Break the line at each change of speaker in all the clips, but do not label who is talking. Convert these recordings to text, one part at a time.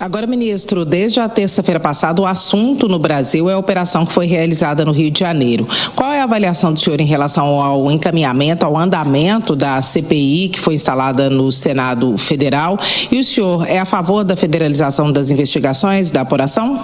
Agora, ministro, desde a terça-feira passada, o assunto no Brasil é a operação que foi realizada no Rio de Janeiro. Qual é a avaliação do senhor em relação ao encaminhamento, ao andamento da CPI que foi instalada no Senado Federal? E o senhor é a favor da federalização das investigações, da apuração?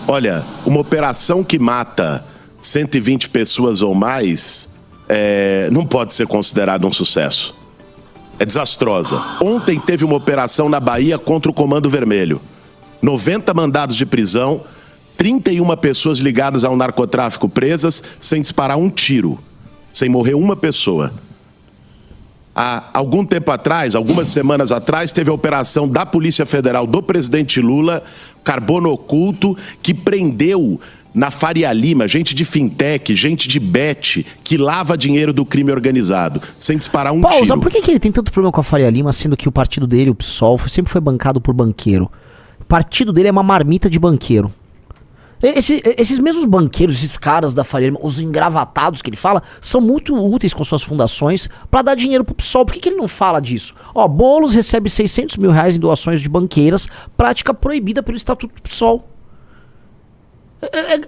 Olha, uma operação que mata 120 pessoas ou mais não pode ser considerada um sucesso. É desastrosa. Ontem teve uma operação na Bahia contra o Comando Vermelho. 90 mandados de prisão, 31 pessoas ligadas ao narcotráfico presas, sem disparar um tiro, sem morrer uma pessoa. Há algum tempo atrás, algumas semanas atrás, teve a operação da Polícia Federal do presidente Lula, Carbono Oculto, que prendeu na Faria Lima gente de fintech, gente de bet, que lava dinheiro do crime organizado, sem disparar um tiro.
Por que ele tem tanto problema com a Faria Lima, sendo que o partido dele, o PSOL, sempre foi bancado por banqueiro? O partido dele é uma marmita de banqueiro. Esses mesmos banqueiros, esses caras da Faria Lima, os engravatados que ele fala, são muito úteis com suas fundações pra dar dinheiro pro PSOL. Por que ele não fala disso? Boulos recebe 600 mil reais em doações de banqueiras, prática proibida pelo Estatuto do PSOL.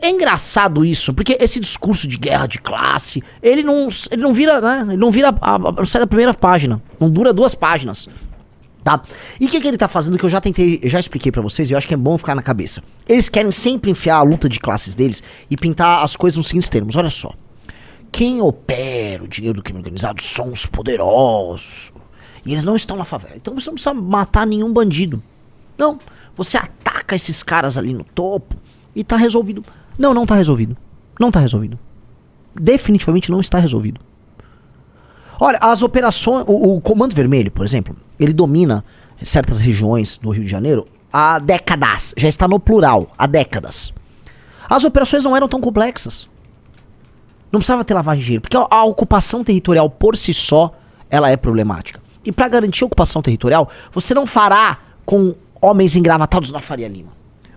É engraçado isso, porque esse discurso de guerra de classe, ele não vira, né? Ele não sai da primeira página, não dura 2 páginas. Tá? E o que ele tá fazendo, que eu já expliquei pra vocês, e eu acho que é bom ficar na cabeça. Eles querem sempre enfiar a luta de classes deles e pintar as coisas nos seguintes termos. Olha só. Quem opera o dinheiro do crime organizado são os poderosos. E eles não estão na favela. Então você não precisa matar nenhum bandido. Não. Você ataca esses caras ali no topo e tá resolvido. Não tá resolvido. Não tá resolvido. Definitivamente não está resolvido. Olha, as operações... O Comando Vermelho, por exemplo, ele domina certas regiões do Rio de Janeiro há décadas. Já está no plural, há décadas. As operações não eram tão complexas. Não precisava ter lavagem de dinheiro, porque a ocupação territorial por si só, ela é problemática. E para garantir a ocupação territorial, você não fará com homens engravatados na Faria Lima.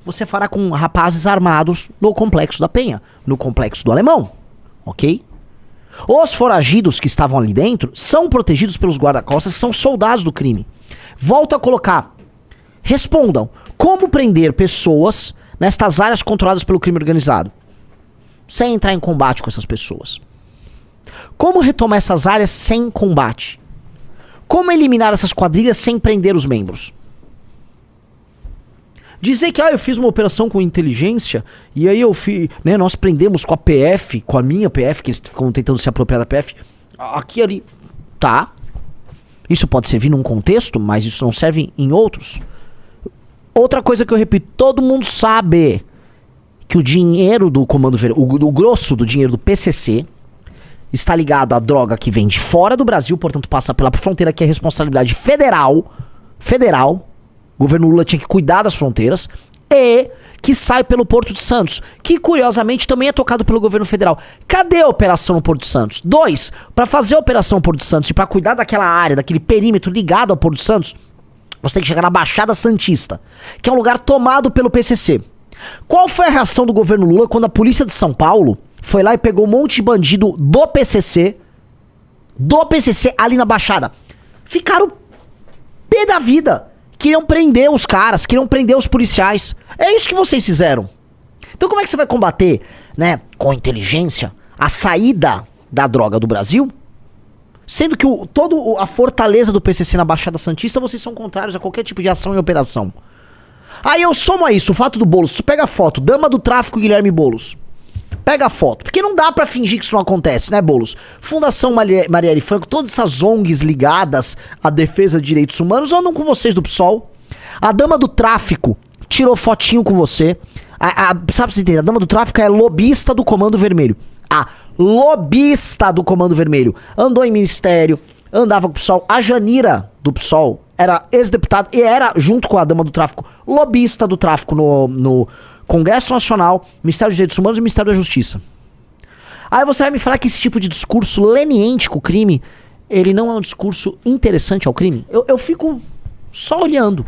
Você fará com rapazes armados no Complexo da Penha, no Complexo do Alemão, ok? Os foragidos que estavam ali dentro são protegidos pelos guarda-costas, que são soldados do crime. Volto a colocar. Respondam. Como prender pessoas nestas áreas controladas pelo crime organizado? Sem entrar em combate com essas pessoas. Como retomar essas áreas sem combate? Como eliminar essas quadrilhas sem prender os membros? Dizer que eu fiz uma operação com inteligência e aí nós prendemos com a PF, com a minha PF, que eles ficam tentando se apropriar da PF, aqui ali, tá? Isso pode servir num contexto, mas isso não serve em outros. Outra coisa que eu repito, todo mundo sabe que o dinheiro do Comando Vermelho, o grosso do dinheiro do PCC, está ligado à droga que vem de fora do Brasil, portanto passa pela fronteira, que é responsabilidade federal, o governo Lula tinha que cuidar das fronteiras, e que sai pelo Porto de Santos, que curiosamente também é tocado pelo governo federal. Cadê a operação no Porto de Santos? 2, para fazer a operação no Porto de Santos e para cuidar daquela área, daquele perímetro ligado ao Porto de Santos, você tem que chegar na Baixada Santista, que é um lugar tomado pelo PCC. Qual foi a reação do governo Lula quando a polícia de São Paulo foi lá e pegou um monte de bandido do PCC ali na Baixada? Ficaram pé da vida. Queriam prender os caras, queriam prender os policiais. É isso que vocês fizeram. Então como é que você vai combater, né, com inteligência, a saída da droga do Brasil? Sendo que toda a fortaleza do PCC na Baixada Santista, vocês são contrários a qualquer tipo de ação e operação. Aí eu somo a isso o fato do Boulos. Pega a foto, dama do tráfico Guilherme Boulos. Pega a foto, porque não dá pra fingir que isso não acontece, né, Boulos? Fundação Marielle Franco, todas essas ONGs ligadas à defesa de direitos humanos andam com vocês do PSOL. A dama do tráfico tirou fotinho com você. Sabe você entender? A dama do tráfico é lobista do Comando Vermelho. A lobista do Comando Vermelho. Andou em ministério, andava com o PSOL. A Janira do PSOL era ex-deputada e era, junto com a dama do tráfico, lobista do tráfico no Congresso Nacional, Ministério dos Direitos Humanos e Ministério da Justiça. Aí você vai me falar que esse tipo de discurso leniente com o crime, ele não é um discurso interessante ao crime? Eu fico só olhando.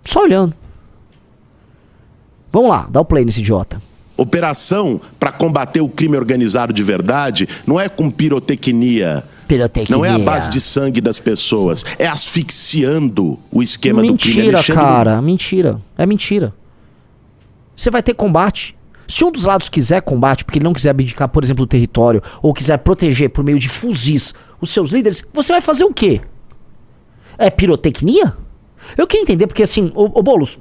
Só olhando. Vamos lá, dá o play nesse idiota.
Operação para combater o crime organizado de verdade não é com pirotecnia. Não é a base de sangue das pessoas. É asfixiando o esquema do crime.
Mentira, cara. Mentira. É mentira. Você vai ter combate. Se um dos lados quiser combate, porque ele não quiser abdicar, por exemplo, do território, ou quiser proteger por meio de fuzis os seus líderes, você vai fazer o quê? É pirotecnia? Eu queria entender, porque assim, ô Boulos,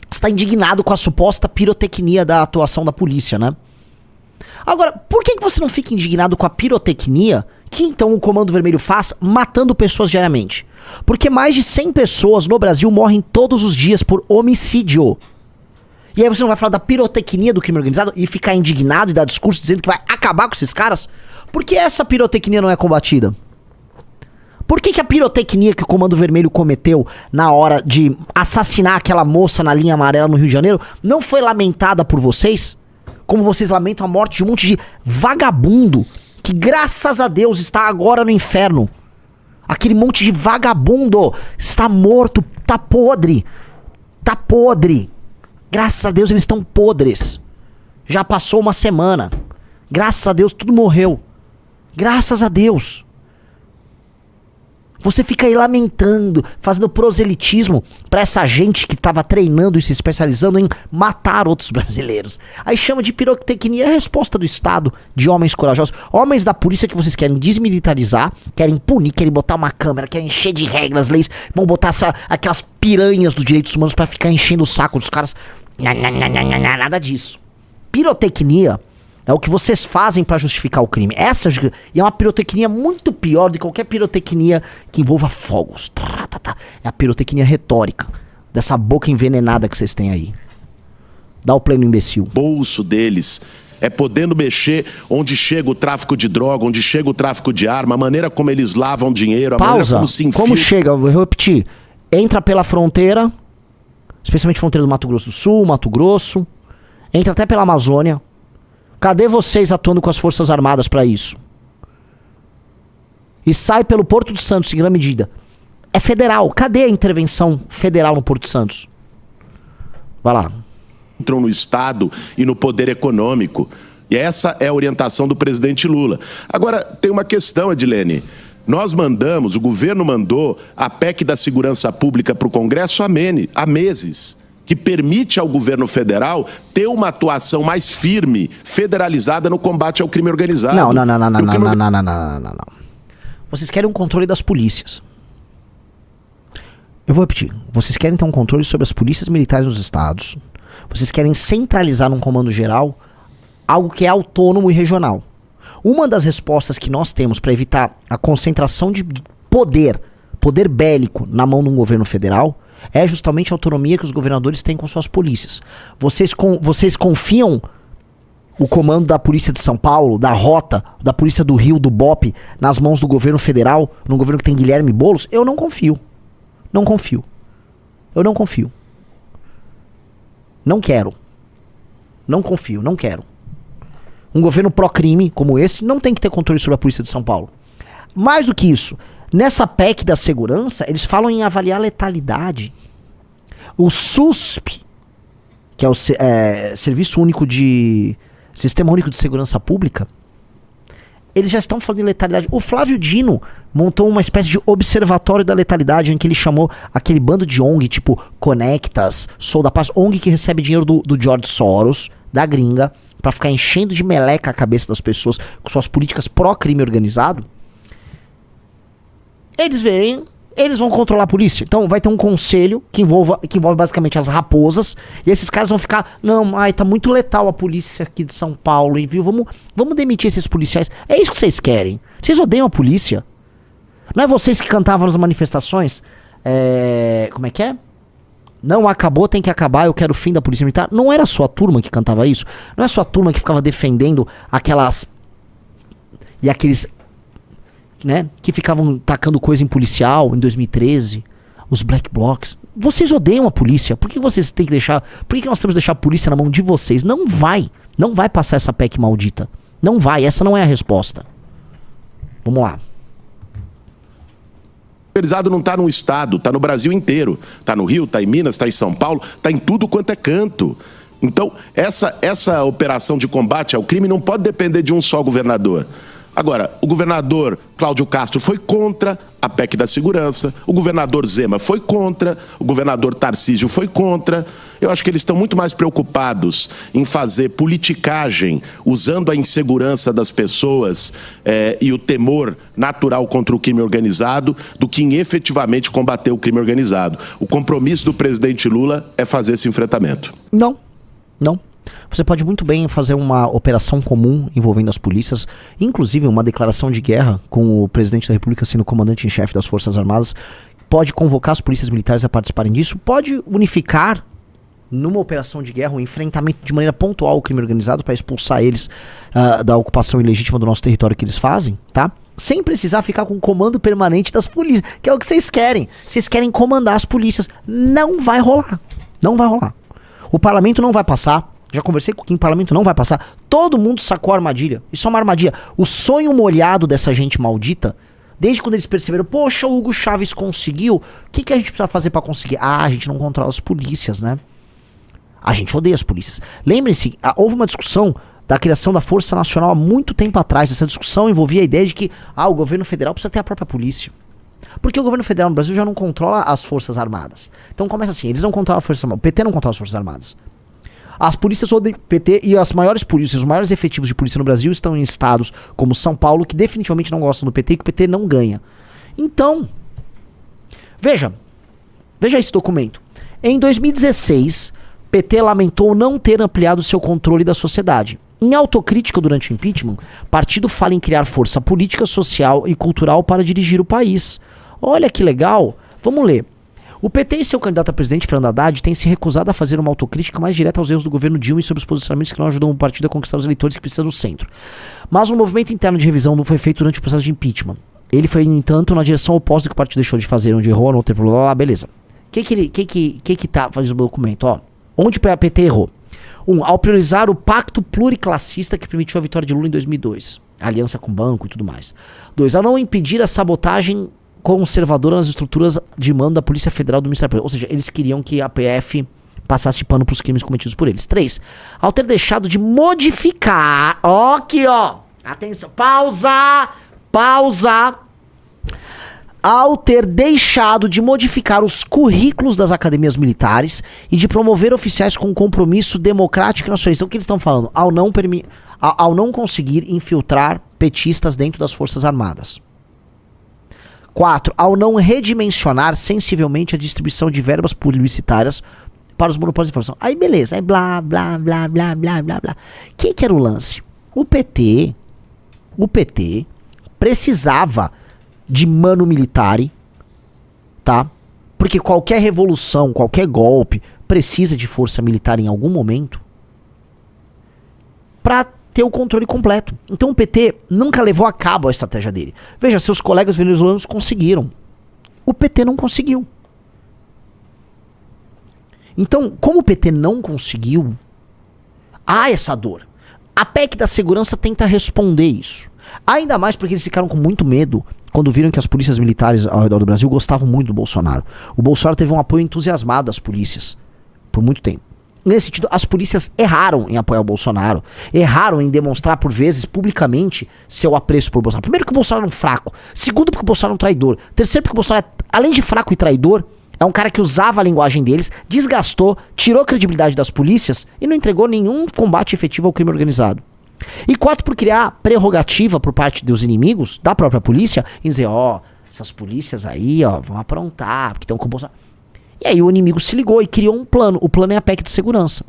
você tá indignado com a suposta pirotecnia da atuação da polícia, né? Agora, por que você não fica indignado com a pirotecnia que então o Comando Vermelho faz matando pessoas diariamente? Porque mais de 100 pessoas no Brasil morrem todos os dias por homicídio. E aí você não vai falar da pirotecnia do crime organizado e ficar indignado e dar discurso dizendo que vai acabar com esses caras? Por que essa pirotecnia não é combatida? Por que a pirotecnia que o Comando Vermelho cometeu na hora de assassinar aquela moça na linha amarela no Rio de Janeiro não foi lamentada por vocês? Como vocês lamentam a morte de um monte de vagabundo que, graças a Deus, está agora no inferno. Aquele monte de vagabundo está morto, tá podre. Tá podre. Graças a Deus eles estão podres. Já passou uma semana. Graças a Deus tudo morreu. Graças a Deus. Você fica aí lamentando, fazendo proselitismo pra essa gente que tava treinando e se especializando em matar outros brasileiros. Aí chama de pirotecnia a resposta do Estado, de homens corajosos. Homens da polícia que vocês querem desmilitarizar, querem punir, querem botar uma câmera, querem encher de regras, leis, vão botar aquelas piranhas dos direitos humanos pra ficar enchendo o saco dos caras. Nada disso. Pirotecnia é o que vocês fazem pra justificar o crime. E é uma pirotecnia muito pior do que qualquer pirotecnia que envolva fogos. É a pirotecnia retórica. Dessa boca envenenada que vocês têm aí. Dá o play no imbecil.
Bolso deles é podendo mexer onde chega o tráfico de droga, onde chega o tráfico de arma, a maneira como eles lavam dinheiro, a maneira como se infiltram.
Como chega? Eu vou repetir. Entra pela fronteira, especialmente fronteira do Mato Grosso do Sul, Mato Grosso. Entra até pela Amazônia. Cadê vocês atuando com as Forças Armadas pra isso? E sai pelo Porto de Santos em grande medida. É federal. Cadê a intervenção federal no Porto de Santos? Vai lá.
Entram no Estado e no poder econômico. E essa é a orientação do presidente Lula. Agora, tem uma questão, Edilene. Nós mandamos, o governo mandou a PEC da Segurança Pública para o Congresso há meses, que permite ao governo federal ter uma atuação mais firme, federalizada no combate ao crime organizado.
Não. Vocês querem um controle das polícias. Eu vou repetir. Vocês querem ter um controle sobre as polícias militares nos estados. Vocês querem centralizar num comando geral algo que é autônomo e regional. Uma das respostas que nós temos para evitar a concentração de poder bélico na mão de um governo federal é justamente a autonomia que os governadores têm com suas polícias. Vocês confiam o comando da Polícia de São Paulo, da Rota, da Polícia do Rio, do BOPE, nas mãos do governo federal, no governo que tem Guilherme Boulos? Eu não confio. Não confio. Eu não confio. Não quero. Não confio, não quero. Um governo pró-crime como esse não tem que ter controle sobre a Polícia de São Paulo. Mais do que isso, nessa PEC da segurança, eles falam em avaliar letalidade. O SUSP, que é o Serviço Único de... Sistema Único de Segurança Pública, eles já estão falando em letalidade. O Flávio Dino montou uma espécie de observatório da letalidade em que ele chamou aquele bando de ONG, tipo Conectas, Sou da Paz, ONG que recebe dinheiro do George Soros, da gringa, pra ficar enchendo de meleca a cabeça das pessoas com suas políticas pró-crime organizado. Eles vêm, eles vão controlar a polícia. Então vai ter um conselho que envolve basicamente as raposas. E esses caras vão ficar, tá muito letal a polícia aqui de São Paulo, viu? Vamos demitir esses policiais. É isso que vocês querem. Vocês odeiam a polícia. Não é vocês que cantavam nas manifestações? Como é que é? Não acabou, tem que acabar, eu quero o fim da polícia militar. Não era a sua turma que cantava isso? Não é a sua turma que ficava defendendo aquelas... E aqueles... né, que ficavam tacando coisa em policial em 2013, os black blocs. Vocês odeiam a polícia. Por que vocês têm que deixar? Por que nós temos que deixar a polícia na mão de vocês? Não vai passar essa PEC maldita. Não vai, essa não é a resposta. Vamos lá.
O organizado não está no estado, está no Brasil inteiro. Está no Rio, está em Minas, está em São Paulo, está em tudo quanto é canto. Então, essa operação de combate ao crime não pode depender de um só governador. Agora, o governador Cláudio Castro foi contra a PEC da segurança, o governador Zema foi contra, o governador Tarcísio foi contra. Eu acho que eles estão muito mais preocupados em fazer politicagem, usando a insegurança das pessoas e o temor natural contra o crime organizado, do que em efetivamente combater o crime organizado. O compromisso do presidente Lula é fazer esse enfrentamento.
Não. Você pode muito bem fazer uma operação comum envolvendo as polícias, inclusive uma declaração de guerra com o presidente da República sendo comandante em chefe das Forças Armadas, pode convocar as polícias militares a participarem disso, pode unificar numa operação de guerra um enfrentamento de maneira pontual ao crime organizado para expulsar eles da ocupação ilegítima do nosso território que eles fazem, tá? Sem precisar ficar com o comando permanente das polícias, que é o que vocês querem. Vocês querem comandar as polícias. Não vai rolar. Não vai rolar. O parlamento não vai passar. Já conversei com quem o parlamento não vai passar. Todo mundo sacou a armadilha. Isso é uma armadilha. O sonho molhado dessa gente maldita, desde quando eles perceberam, poxa, o Hugo Chávez conseguiu, o que a gente precisa fazer pra conseguir? A gente não controla as polícias, né? A gente odeia as polícias. Lembrem-se, houve uma discussão da criação da Força Nacional há muito tempo atrás. Essa discussão envolvia a ideia de que o governo federal precisa ter a própria polícia. Porque o governo federal no Brasil já não controla as Forças Armadas. Então começa assim, eles não controlam a Força Armada. O PT não controla as Forças Armadas. As polícias odeiam o PT e as maiores polícias, os maiores efetivos de polícia no Brasil estão em estados como São Paulo, que definitivamente não gostam do PT e que o PT não ganha. Então, veja esse documento. Em 2016, PT lamentou não ter ampliado seu controle da sociedade. Em autocrítica durante o impeachment, o partido fala em criar força política, social e cultural para dirigir o país. Olha que legal. Vamos ler. O PT e seu candidato a presidente, Fernando Haddad, têm se recusado a fazer uma autocrítica mais direta aos erros do governo Dilma e sobre os posicionamentos que não ajudam o partido a conquistar os eleitores que precisa do centro. Mas um movimento interno de revisão não foi feito durante o processo de impeachment. Ele foi, no entanto, na direção oposta do que o partido deixou de fazer, onde errou, não teve problema, beleza. O que tá fazendo o documento? Ó, onde o PT errou? 1. Ao priorizar o pacto pluriclassista que permitiu a vitória de Lula em 2002. Aliança com o banco e tudo mais. 2. Ao não impedir a sabotagem conservadora nas estruturas de mando da Polícia Federal do Ministério Público. Ou seja, eles queriam que a PF passasse pano para os crimes cometidos por eles. 3. Ao ter deixado de modificar... Ó, aqui, ó. Atenção. Pausa. Ao ter deixado de modificar os currículos das academias militares e de promover oficiais com compromisso democrático e nacionalista. O que eles estão falando? Ao não conseguir infiltrar petistas dentro das Forças Armadas. 4. Ao não redimensionar sensivelmente a distribuição de verbas publicitárias para os monopólios de informação. Aí beleza, aí blá, blá, blá, blá, blá, blá, blá. Que era o lance? O PT precisava de mano militare, tá? Porque qualquer revolução, qualquer golpe precisa de força militar em algum momento pra ter o controle completo. Então o PT nunca levou a cabo a estratégia dele. Veja, seus colegas venezuelanos conseguiram. O PT não conseguiu. Então, como o PT não conseguiu, há essa dor. A PEC da segurança tenta responder isso. Ainda mais porque eles ficaram com muito medo quando viram que as polícias militares ao redor do Brasil gostavam muito do Bolsonaro. O Bolsonaro teve um apoio entusiasmado das polícias por muito tempo. Nesse sentido, as polícias erraram em apoiar o Bolsonaro. Erraram em demonstrar, por vezes, publicamente, seu apreço por Bolsonaro. Primeiro, que o Bolsonaro é um fraco. Segundo, porque o Bolsonaro é um traidor. Terceiro, porque o Bolsonaro, além de fraco e traidor, é um cara que usava a linguagem deles, desgastou, tirou a credibilidade das polícias e não entregou nenhum combate efetivo ao crime organizado. E 4, por criar prerrogativa por parte dos inimigos, da própria polícia, em dizer, essas polícias aí, vão aprontar, porque estão com o Bolsonaro. E aí o inimigo se ligou e criou um plano. O plano é a PEC de segurança.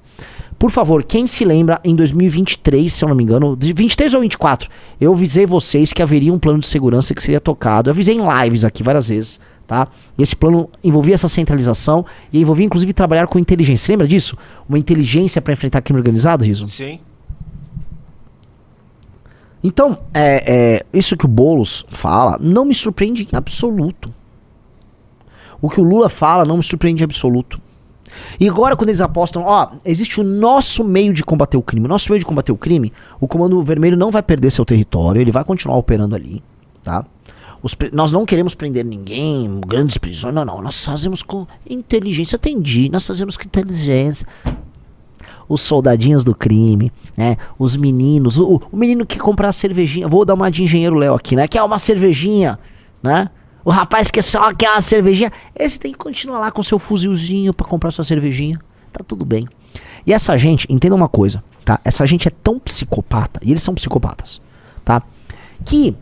Por favor, quem se lembra, em 2023, se eu não me engano, 23 ou 24, eu avisei vocês que haveria um plano de segurança que seria tocado. Eu avisei em lives aqui várias vezes, tá? E esse plano envolvia essa centralização e envolvia inclusive trabalhar com inteligência. Você lembra disso? Uma inteligência para enfrentar crime organizado, Riso?
Sim.
Então, isso que o Boulos fala não me surpreende em absoluto. O que o Lula fala não me surpreende em absoluto. E agora quando eles apostam, existe o nosso meio de combater o crime. Nosso meio de combater o crime, o Comando Vermelho não vai perder seu território, ele vai continuar operando ali, tá? Nós não queremos prender ninguém, grandes prisões, não, nós fazemos com inteligência, nós fazemos com inteligência. os soldadinhos do crime, né? Os meninos, o menino que comprar cervejinha, vou dar uma de engenheiro Léo aqui, né? Quer uma cervejinha, né? O rapaz que só quer uma cervejinha, esse tem que continuar lá com seu fuzilzinho pra comprar sua cervejinha, tá tudo bem. E essa gente, entenda uma coisa, tá? Essa gente é tão psicopata, e eles são psicopatas, tá? Que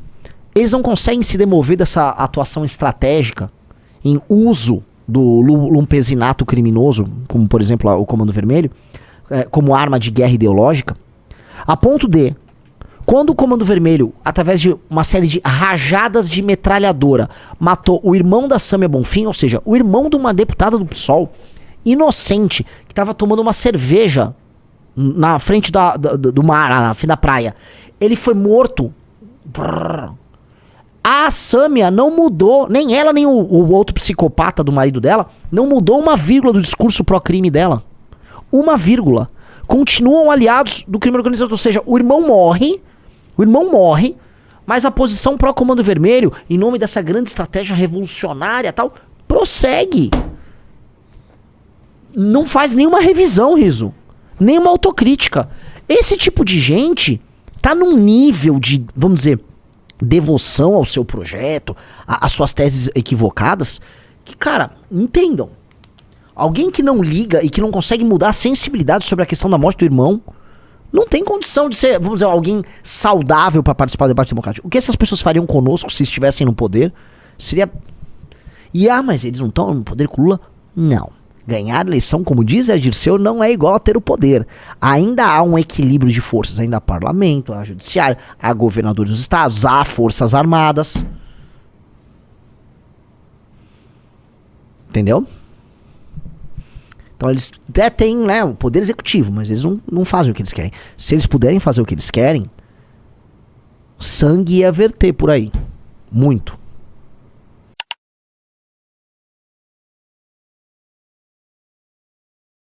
eles não conseguem se demover dessa atuação estratégica em uso do lumpesinato criminoso, como por exemplo o Comando Vermelho, como arma de guerra ideológica, a ponto de, quando o Comando Vermelho, através de uma série de rajadas de metralhadora, matou o irmão da Sâmia Bonfim, ou seja, o irmão de uma deputada do PSOL, inocente, que estava tomando uma cerveja na frente do mar, na frente da praia, ele foi morto. A Sâmia não mudou, nem ela, nem o outro psicopata do marido dela, não mudou uma vírgula do discurso pró-crime dela. Uma vírgula. Continuam aliados do crime organizado, ou seja, o irmão morre, mas a posição pró-Comando Vermelho, em nome dessa grande estratégia revolucionária e tal, prossegue. Não faz nenhuma revisão, Riso. Nenhuma autocrítica. Esse tipo de gente tá num nível de, vamos dizer, devoção ao seu projeto, às suas teses equivocadas, que, cara, entendam. Alguém que não liga e que não consegue mudar a sensibilidade sobre a questão da morte do irmão, não tem condição de ser, vamos dizer, alguém saudável para participar do debate democrático. O que essas pessoas fariam conosco se estivessem no poder seria... mas eles não estão no poder com o Lula? Não. Ganhar eleição, como diz a Dirceu, não é igual a ter o poder. Ainda há um equilíbrio de forças. Ainda há parlamento, há judiciário, há governadores dos estados, há forças armadas. Entendeu? Então eles até têm, né, o poder executivo, mas eles não fazem o que eles querem. Se eles puderem fazer o que eles querem, sangue ia verter por aí. Muito.